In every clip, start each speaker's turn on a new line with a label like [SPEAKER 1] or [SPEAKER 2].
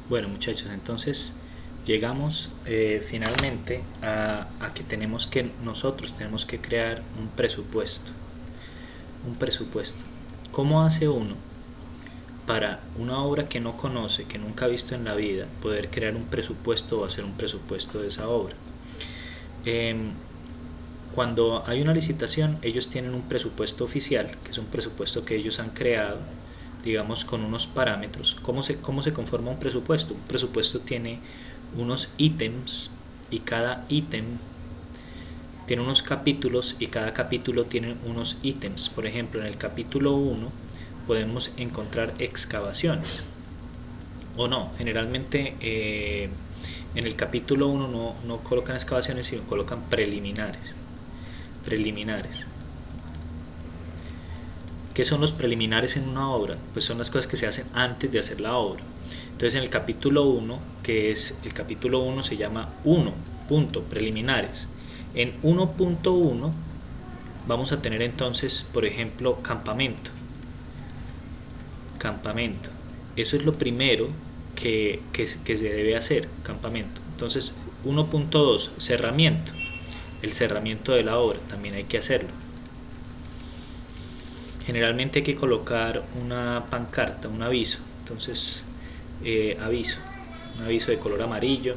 [SPEAKER 1] Bueno, muchachos, entonces llegamos finalmente a que nosotros tenemos que crear un presupuesto. Un presupuesto. ¿Cómo hace uno para una obra que no conoce, que nunca ha visto en la vida, poder crear un presupuesto o hacer un presupuesto de esa obra? Em, Cuando hay una licitación, ellos tienen un presupuesto oficial, que es un presupuesto que ellos han creado, digamos, con unos parámetros. Cómo se conforma un presupuesto? Un presupuesto tiene unos ítems y cada ítem tiene unos capítulos y cada capítulo tiene unos ítems. Por ejemplo, en el capítulo 1 podemos encontrar excavaciones. O no, generalmente en el capítulo 1 no colocan excavaciones, sino colocan preliminares. Preliminares. ¿Qué son los preliminares en una obra? Pues son las cosas que se hacen antes de hacer la obra. Entonces en el capítulo 1, que es el capítulo 1 se llama 1, punto, preliminares. En 1.1 vamos a tener entonces, por ejemplo, campamento. Campamento. Eso es lo primero que se debe hacer, campamento. Entonces 1.2, cerramiento. El cerramiento de la obra, también hay que hacerlo. Generalmente hay que colocar una pancarta, un aviso. Entonces, aviso, un aviso de color amarillo.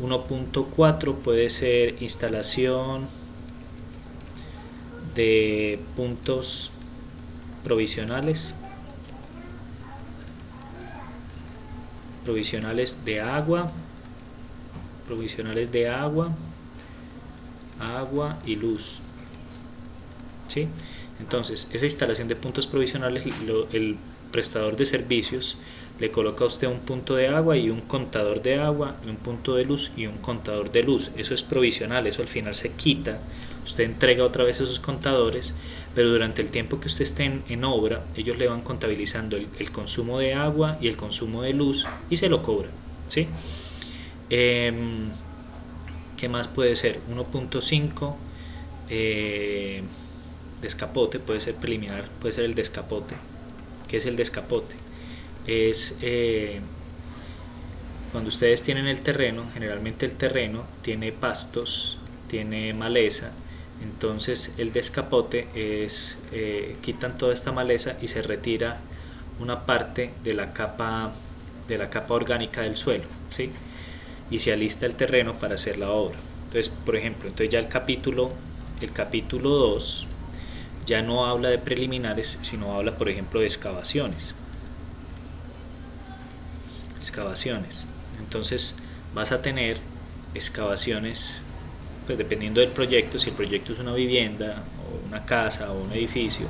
[SPEAKER 1] 1.4 puede ser instalación de puntos provisionales de agua, agua y luz, ¿sí? Entonces, esa instalación de puntos provisionales, el prestador de servicios le coloca a usted un punto de agua y un contador de agua, un punto de luz y un contador de luz. Eso es provisional, eso al final se quita. Usted entrega otra vez esos contadores, pero durante el tiempo que usted esté en obra, ellos le van contabilizando el consumo de agua y el consumo de luz y se lo cobran, ¿sí? ¿Qué más puede ser? 1.5 descapote, puede ser preliminar, puede ser el descapote. ¿Qué es el descapote? Es cuando ustedes tienen el terreno, generalmente el terreno tiene pastos, tiene maleza, entonces el descapote es quitan toda esta maleza y se retira una parte de la capa orgánica del suelo, ¿sí? Y se alista el terreno para hacer la obra. Entonces, por ejemplo, entonces ya el capítulo 2 ya no habla de preliminares, sino habla, por ejemplo, de excavaciones. Entonces vas a tener excavaciones, pues dependiendo del proyecto. Si el proyecto es una vivienda o una casa o un edificio,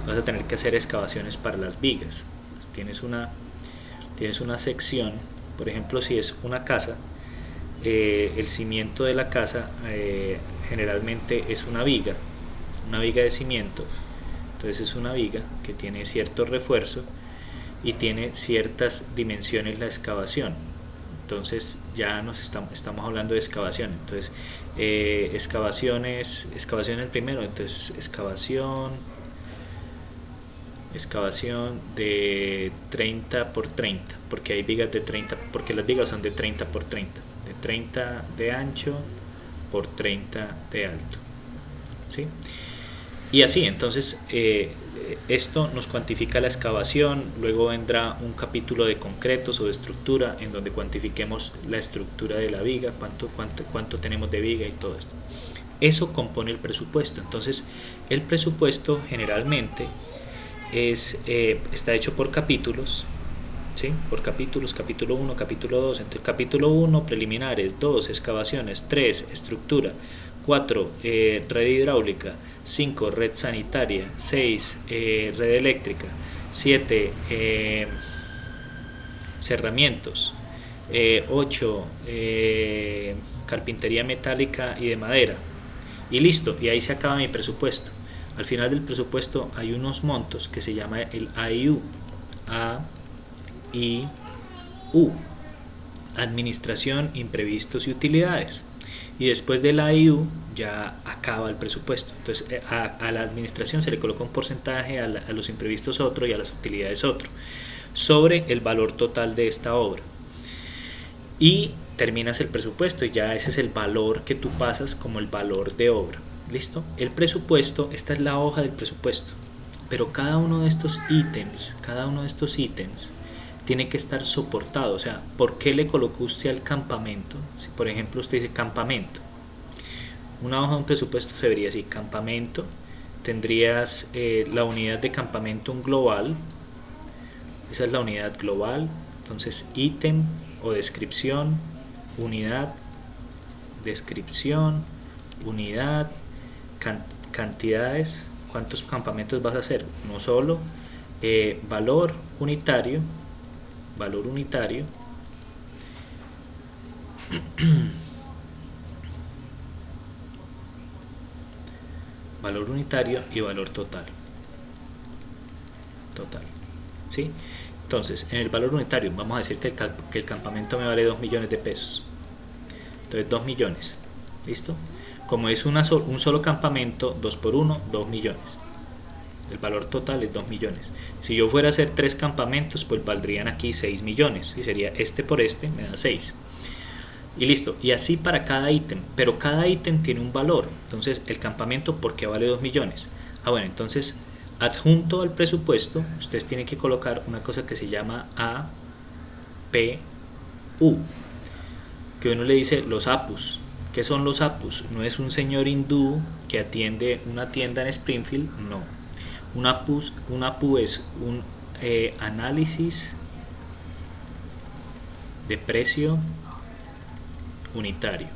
[SPEAKER 1] vas a tener que hacer excavaciones para las vigas. Pues tienes una sección, por ejemplo, si es una casa, el cimiento de la casa generalmente es una viga de cimiento. Entonces es una viga que tiene cierto refuerzo y tiene ciertas dimensiones la excavación. Entonces ya estamos hablando de excavación. Entonces excavación el primero. Entonces excavación de 30 por 30, porque hay vigas de 30, porque las vigas son de 30 por 30, de 30 de ancho por 30 de alto, ¿sí? Y así, entonces esto nos cuantifica la excavación. Luego vendrá un capítulo de concretos o de estructura, en donde cuantifiquemos la estructura de la viga, cuánto tenemos de viga y todo esto. Eso compone el presupuesto. Entonces el presupuesto generalmente está hecho por capítulos, ¿sí? Por capítulos, capítulo 1, capítulo 2. Entonces capítulo 1, preliminares; 2, excavaciones; 3, estructura; 4, red hidráulica; 5, red sanitaria; 6, red eléctrica; 7, cerramientos; 8, carpintería metálica y de madera. Y listo, y ahí se acaba mi presupuesto. Al final del presupuesto hay unos montos que se llama el AIU. AIU, Administración, Imprevistos y Utilidades. Y después del AIU ya acaba el presupuesto. Entonces a la administración se le coloca un porcentaje, a los imprevistos otro y a las utilidades otro, sobre el valor total de esta obra. y terminas el presupuesto y ya ese es el valor que tú pasas como el valor de obra. ¿Listo? El presupuesto, esta es la hoja del presupuesto, pero cada uno de estos ítems, tiene que estar soportado. O sea, ¿por qué le colocó usted al campamento? Si por ejemplo usted dice campamento, una hoja de un presupuesto se vería así: campamento, tendrías la unidad de campamento, un global, esa es la unidad global. Entonces ítem o descripción, unidad, descripción, unidad, cantidades, cuántos campamentos vas a hacer, no solo, valor unitario, valor unitario y valor total, ¿sí? Entonces, en el valor unitario vamos a decir que el campamento me vale 2 millones de pesos. Entonces 2 millones, ¿listo? Como es un solo campamento, 2 por 1, 2 millones. El valor total es 2 millones. Si yo fuera a hacer 3 campamentos, pues valdrían aquí 6 millones. Y sería este por este, me da 6. Y listo. Y así para cada ítem. Pero cada ítem tiene un valor. Entonces, el campamento, ¿por qué vale 2 millones? Ah, bueno, entonces, adjunto al presupuesto, ustedes tienen que colocar una cosa que se llama APU. Que uno le dice los APUs. ¿Qué son los APUs? No es un señor hindú que atiende una tienda en Springfield, no. Un APU es un análisis de precio unitario.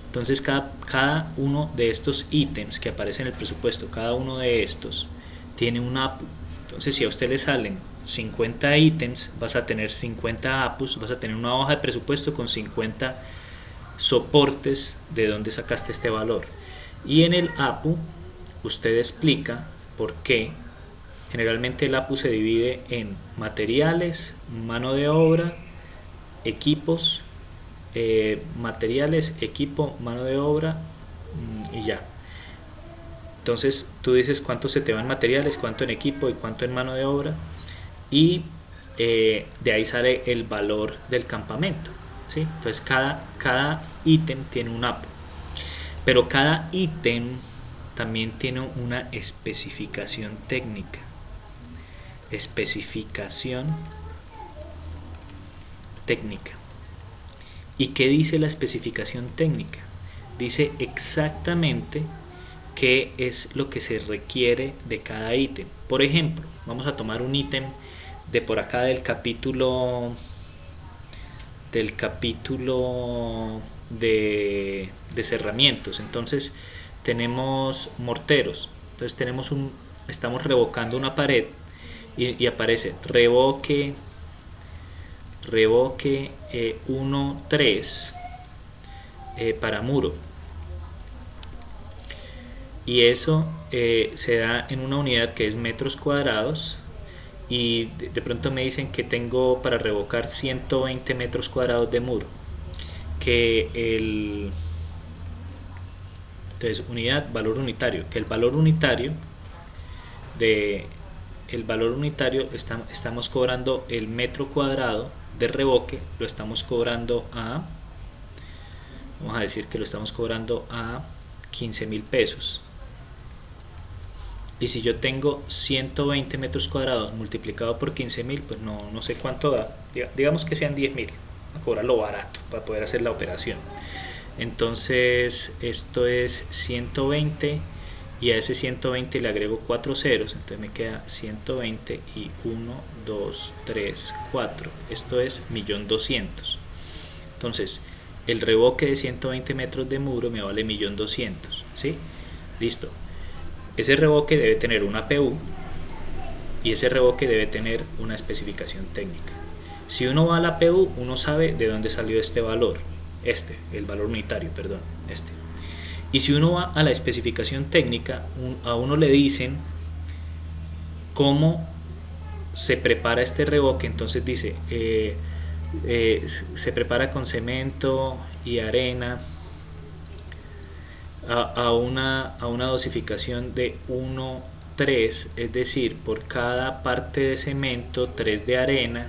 [SPEAKER 1] Entonces cada uno de estos ítems que aparecen en el presupuesto, cada uno de estos tiene un APU. Entonces si a usted le salen 50 ítems, vas a tener 50 APUs, vas a tener una hoja de presupuesto con 50 soportes de dónde sacaste este valor. Y en el APU usted explica por qué. Generalmente el APU se divide en materiales, mano de obra, equipos, materiales, equipo, mano de obra, y ya. Entonces tú dices cuánto se te va en materiales, cuánto en equipo y cuánto en mano de obra, y de ahí sale el valor del campamento, ¿sí? Entonces cada ítem tiene un APU, pero cada ítem también tiene una especificación técnica. ¿Y qué dice la especificación técnica? Dice exactamente qué es lo que se requiere de cada ítem. Por ejemplo, vamos a tomar un ítem de por acá del capítulo de cerramientos. Entonces tenemos morteros. Entonces estamos revocando una pared y aparece revoque 1-3 para muro. Y eso se da en una unidad que es metros cuadrados, y de pronto me dicen que tengo para revocar 120 metros cuadrados de muro, entonces unidad, valor unitario, que el valor unitario estamos cobrando el metro cuadrado de revoque, lo estamos cobrando vamos a decir que lo estamos cobrando a 15.000 pesos. Y si yo tengo 120 metros cuadrados multiplicado por 15.000, pues no sé cuánto da. Digamos que sean 10.000. A cobrarlo barato para poder hacer la operación. Entonces esto es 120, y a ese 120 le agrego 4 ceros. Entonces me queda 120 y 1, 2, 3, 4. Esto es 1.200.000. Entonces el revoque de 120 metros de muro me vale 1.200.000. ¿Sí? Listo. Ese revoque debe tener una APU, y ese revoque debe tener una especificación técnica. Si uno va a la APU, uno sabe de dónde salió este valor, el valor unitario, perdón, Y si uno va a la especificación técnica, a uno le dicen cómo se prepara este revoque. Entonces dice, se prepara con cemento y arena a una dosificación de 1:3, es decir, por cada parte de cemento 3 de arena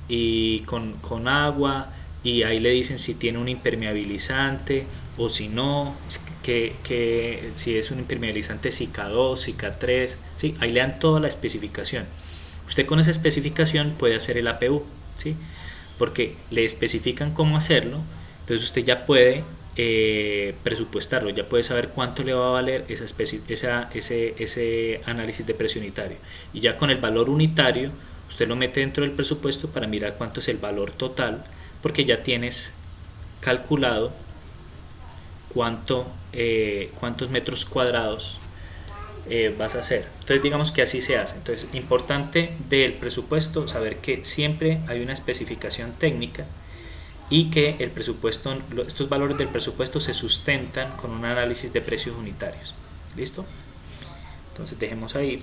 [SPEAKER 1] y con agua, y ahí le dicen si tiene un impermeabilizante o si no, que si es un impermeabilizante SICA2, SICA3, ¿sí? Ahí le dan toda la especificación. Usted con esa especificación puede hacer el APU, ¿sí? Porque le especifican cómo hacerlo, entonces usted ya puede presupuestarlo, ya puede saber cuánto le va a valer ese análisis de precio unitario. Y ya con el valor unitario, usted lo mete dentro del presupuesto para mirar cuánto es el valor total, porque ya tienes calculado cuántos metros cuadrados vas a hacer. Entonces digamos que así se hace. Entonces, importante del presupuesto saber que siempre hay una especificación técnica y que el presupuesto, estos valores del presupuesto se sustentan con un análisis de precios unitarios. ¿Listo? Entonces dejemos ahí.